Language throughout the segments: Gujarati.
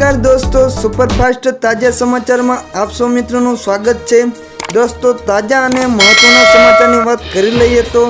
नमस्कार दोस्तों, सुपरफास्ट ताजा समाचार में आप सौ मित्रों स्वागत है। दोस्तों, ताजा और महत्वना समाचार की बात कर लीए तो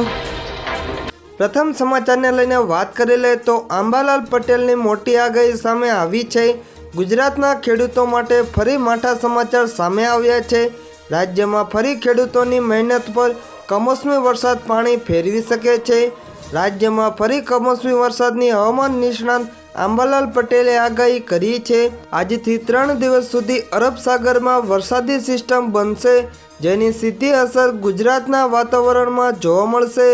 प्रथम समाचार ने लईने बात करी ले तो अंबालाल पटेल की मोटी आगाही सामे आवी छे। गुजरातना खेडूतों माटे फरी माठा समाचार सामे आव्या छे। राज्य में फरी खेडूतोनी मेहनत पर कमोसमी वरसाद पाणी फेरवी सके छे। राज्य में फरी कमोसमी वरसादनी हवामान निष्णात अंबालाल पटेले आगाही करी छे। आजथी 3 दिवस सुधी अरब सागर में वरसादी सिस्टम बनशे, जेनी सीधी असर गुजरातना वातावरण में जोवा मळशे।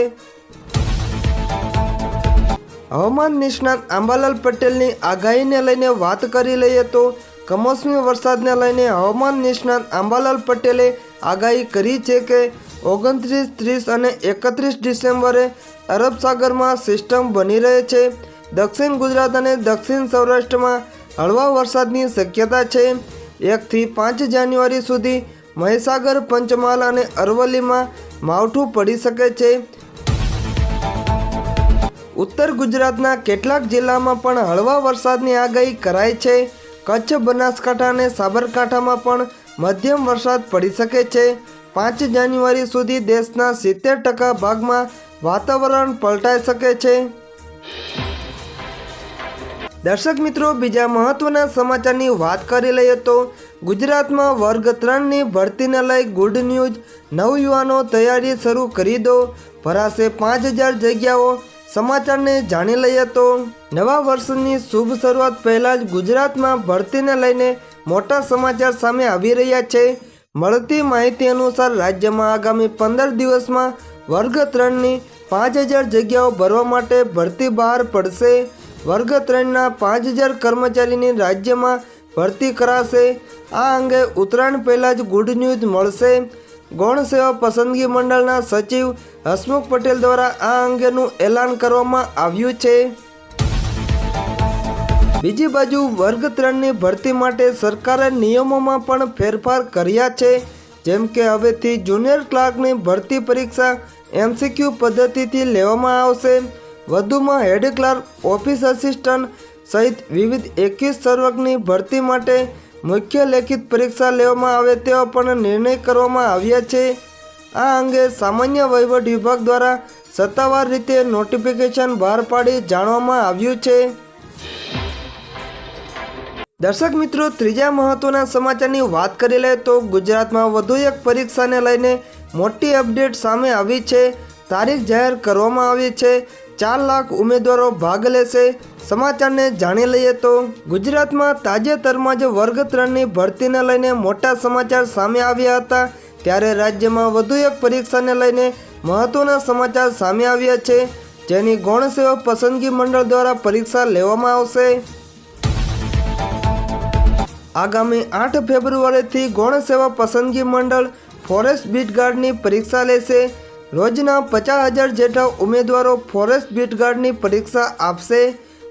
हवामान निष्णात अंबालाल पटेलनी आगाहीने लईने बात करी लईए तो कमोसमी वरसादने लईने हवामान निष्णात अंबालाल पटेले आगाही करी छे के 29, 30 और 31 डिसेम्बरे अरब सागर में सिस्टम बनी रहे छे। दक्षिण गुजरात और दक्षिण सौराष्ट्र में हळवा वरसादनी शक्यता है। 1 થી 5 जान्युआरी सुधी મહીસાગર, પંચમહાલ और અરવલ્લી में मावठું पड़ी सके छे। उत्तर गुजरातना કેટલાક જિલ્લામાં પણ હળવા વરસાદની આગાહી કરાઈ છે। કચ્છ, બનાસકાંઠા અને સાબરકાંઠામાં પણ મધ્યમ વરસાદ પડી શકે છે। 5 જાન્યુઆરી સુધી દેશના 70% ભાગમાં વાતાવરણ પલટાઈ શકે છે। दर्शक मित्रों, बीजा महत्वना समाचारनी बात करी लईए तो गुजरात में वर्ग 3 नी भरतीने लई गुड न्यूज। नवयुवानो तैयारी शुरू करी दो, भराशे 5000 जग्याओ। समाचार ने जाणी लईए तो नवा वर्षनी शुभ शुरुआत पहला ज गुजरात में भरती ने लईने मोटा समाचार सामे आवी रह्या छे। मळती माहिती अनुसार राज्य में आगामी 15 दिवस में वर्ग 3 नी 5000 जग्याओ भरवा माटे भरती बहार पड़शे। वर्ग 3 ना 5000 कर्मचारीनी राज्य में भरती कराशे। आ अंगे उत्तरायण पहला ज गुड न्यूज मळशे। गौण सेवा पसंदगी मंडलना सचिव हसमुख पटेल द्वारा आ अंगेनु ऐलान करवामां आव्युं छे। बीजी बाजु वर्ग 3 नी भरती माटे सरकारे नियमोमां पण फेरफार कर्या छे। जेम के हवेथी जूनियर क्लार्कनी भरती परीक्षा MCQ पद्धतिथी लेवामां आवशे। વધુમાં હેડ ક્લાર્ક, ઓફિસ અસિસ્ટન્ટ સહિત વિવિધ 21 સર્વકની ભરતી માટે મુખ્ય લેખિત પરીક્ષા લેવામાં આવે તેવો પણ નિર્ણય કરવામાં આવ્યા છે। આ અંગે સામાન્ય વહીવટ વિભાગ દ્વારા સત્તાવાર રીતે નોટિફિકેશન બહાર પાડી જાણવામાં આવ્યું છે। દર્શક મિત્રો, ત્રીજા મહત્વના સમાચારની વાત કરી લે તો ગુજરાતમાં વધુ એક પરીક્ષાને લઈને મોટી અપડેટ સામે આવી છે। તારીખ જાહેર કરવામાં આવી છે। 4 લાખ ઉમેદવારો ભાગ લેશે। સમાચાર ने जाणी लईए तो गुजरात में ताजेतरमां ज वर्ग 3 ની ભરતીને લઈને મોટા સમાચાર સામે આવ્યા હતા, ત્યારે રાજ્યમાં વધુ એક પરીક્ષાને લઈને મહત્વના સમાચાર સામે આવ્યા છે, જેની ગૌણ સેવા પસંદગી મંડળ દ્વારા પરીક્ષા લેવામાં આવશે। આગામી 8 ફેબ્રુઆરીથી ગૌણ સેવા પસંદગી મંડળ ફોરેસ્ટ બીટ ગાર્ડની પરીક્ષા લેશે। रोजना 50,000 जेटला उम्मीदवारों फॉरेस्ट बीट गार्डनी परीक्षा आपसे।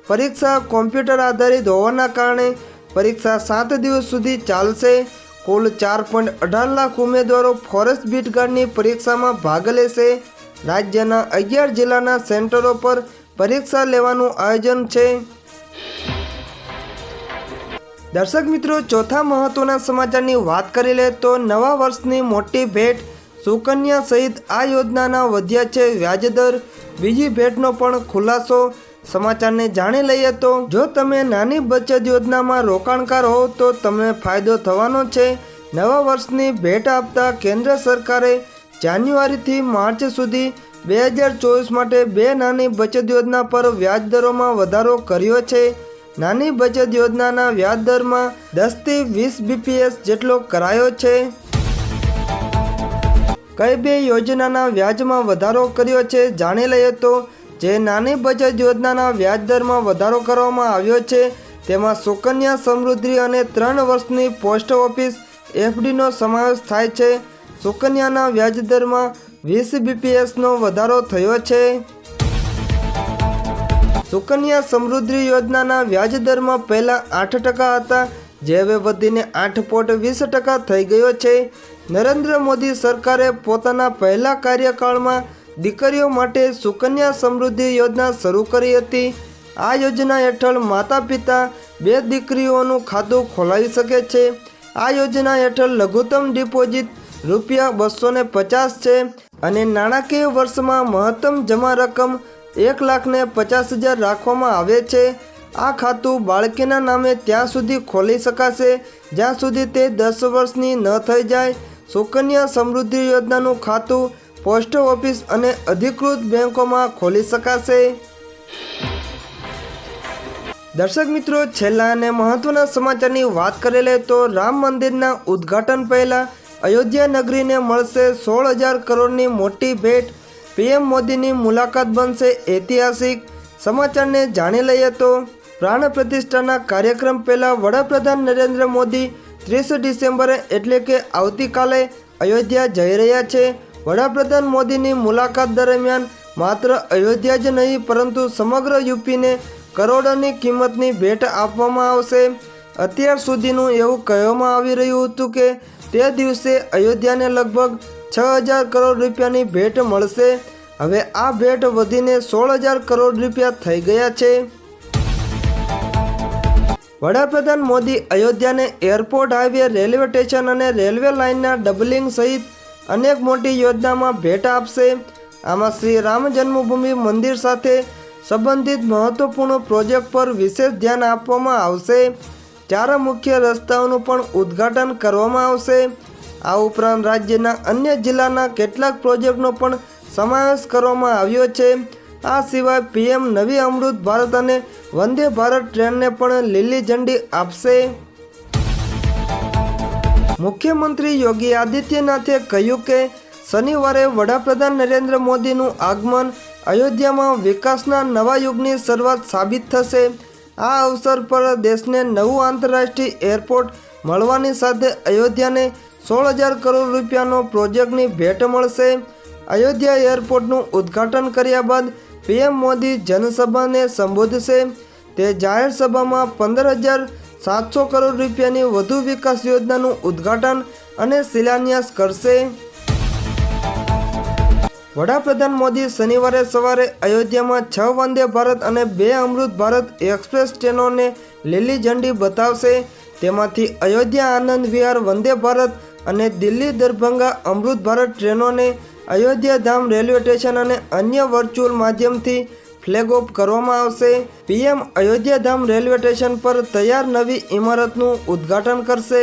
परीक्षा कॉम्प्यूटर आधारित होवाना कारणे परीक्षा 7 दिवस सुधी चालशे। कुल 4.18 लाख उम्मीदवारों फॉरेस्ट बीट गार्डनी परीक्षा में भाग लेशे। राज्यना 11 जिल्लाना सेंटरों पर परीक्षा लेवानुं आयोजन छे। दर्शक मित्रों, चौथा महत्वना समाचारनी वात करी ले तो नवा वर्षनी मोटी भेट सुकन्या सहित आ योजनाना वध्या छे व्याजदर। बीजी भेटनो पण खुलासो। समाचार ने जाणी लईए तो जो तमे नानी बचत योजना में रोकाणकार हो तो तमने फायदो थवानो छे। नवा वर्षनी भेट आपता केंद्र सरकारे जान्युआरी थी मार्च सुधी 2024 माटे 2 नानी बचत योजना पर व्याजदरों में वधारो कर्यो छे। नानी बचत योजनाना व्याजदर में 10 થી 20 BPS जेटलो करायो छे। कई बे योजनाना व्याजमां वधारो कर्यो छे जाणी लईए तो जे नानी बचत योजनाना व्याजदर में वधारो करवामां આવ્યો છે તેમાં સુકન્યા સમૃદ્ધિ અને 3 વર્ષની પોસ્ટ ઓફિસ FD નો સમાવેશ થાય છે। સુકન્યાના વ્યાજદરમાં 20 BPS નો વધારો થયો છે। સુકન્યા સમૃદ્ધિ યોજનાના વ્યાજદરમાં પહેલા 8% હતા, જે હવે વધીને 8.20% થઈ ગયો છે। नरेंद्र मोदी सरकारे पोताना पहला कार्यकाल में दीकरीओ माटे सुकन्या समृद्धि योजना शुरू करी हती। आ योजना हेठळ माता पिता 2 દીકરીઓનું ખાતું ખોલાવી શકે છે। આ યોજના હેઠળ લઘુત્તમ ડિપોઝિટ ₹250 છે અને નાણાકીય વર્ષમાં મહત્તમ જમા રકમ 1,50,000 રાખવામાં આવે છે। આ ખાતું બાળકીના નામે ત્યાં સુધી ખોલી શકાશે જ્યાં સુધી તે 10 વર્ષની ન થઈ જાય। સુકન્યા સમૃદ્ધિ યોજનાનું ખાતું પોસ્ટ ઓફિસ અને અધિકૃત બેંકોમાં ખોલી શકાશે। દર્શક મિત્રો, છેલ્લા અને મહત્વના સમાચારની વાત કરી લે તો રામ મંદિરના ઉદ્ઘાટન પહેલા અયોધ્યા નગરીને મળશે 16,000 કરોડની મોટી ભેટ। પીએમ મોદીની મુલાકાત બનશે ઐતિહાસિક। સમાચારને જાણી લઈએ તો પ્રાણ પ્રતિષ્ઠાના કાર્યક્રમ પહેલા વડાપ્રધાન નરેન્દ્ર મોદી 30 ડિસેમ્બરે એટલે કે આવતીકાલે અયોધ્યા જઈ રહ્યા છે। વડાપ્રધાન મોદીની મુલાકાત દરમિયાન માત્ર અયોધ્યા જ નહીં પરંતુ સમગ્ર યુપીને કરોડોની કિંમતની ભેટ આપવામાં આવશે। અત્યાર સુધીનું એવું કહેવામાં આવી રહ્યું હતું કે તે દિવસે અયોધ્યાને લગભગ 6,000 કરોડ રૂપિયાની ભેટ મળશે। હવે આ ભેટ વધીને 16,000 કરોડ રૂપિયા થઈ ગયા છે। વડાપ્રધાન મોદી અયોધ્યાને એરપોર્ટ, હાઈવે, રેલવે સ્ટેશન અને રેલવે લાઇનના ડબલિંગ સહિત અનેક મોટી યોજનામાં ભેટ આપશે। આમાં શ્રી રામ જન્મભૂમિ મંદિર સાથે સંબંધિત મહત્વપૂર્ણ પ્રોજેક્ટ પર વિશેષ ધ્યાન આપવામાં આવશે। 4 મુખ્ય રસ્તાઓનું પણ ઉદ્ઘાટન કરવામાં આવશે। આ ઉપરાંત રાજ્યના અન્ય જિલ્લાના કેટલાક પ્રોજેક્ટનો પણ સમાવેશ કરવામાં આવ્યો છે। આ સિવાય પીએમ નવી અમૃત ભારત અને વંદે ભારત ટ્રેનને પણ લીલી ઝંડી આપશે। મુખ્યમંત્રી યોગી આદિત્યનાથે કહ્યું કે શનિવારે વડાપ્રધાન નરેન્દ્ર મોદીનું આગમન અયોધ્યામાં વિકાસના નવા યુગની શરૂઆત સાબિત થશે। આ અવસર પર દેશને નવું આંતરરાષ્ટ્રીય એરપોર્ટ મળવાની સાથે અયોધ્યાને 16,000 કરોડ રૂપિયાનો પ્રોજેક્ટની ભેટ મળશે। અયોધ્યા એરપોર્ટનું ઉદ્ઘાટન કર્યા બાદ પીએમ મોદી જનસભાને સંબોધશે। તે જાહેર સભામાં 15,700 કરોડ રૂપિયાની વધુ વિકાસ યોજનાનું ઉદ્ઘાટન અને શિલાન્યાસ કરશે। વડાપ્રધાન મોદી શનિવારે સવારે અયોધ્યામાં 6 વંદે ભારત અને 2 અમૃત ભારત એક્સપ્રેસ ટ્રેનોને લીલી ઝંડી બતાવશે। તેમાંથી અયોધ્યા આનંદ વિહાર વંદે ભારત અને દિલ્હી દરભંગા અમૃત ભારત ટ્રેનોને અયોધ્યા ધામ રેલવે સ્ટેશન અને અન્ય વર્ચ્યુઅલ માધ્યમથી ફ્લેગ ઓફ કરવામાં આવશે। પીએમ અયોધ્યા ધામ રેલવે સ્ટેશન પર તૈયાર નવી ઇમારતનું ઉદ્ઘાટન કરશે।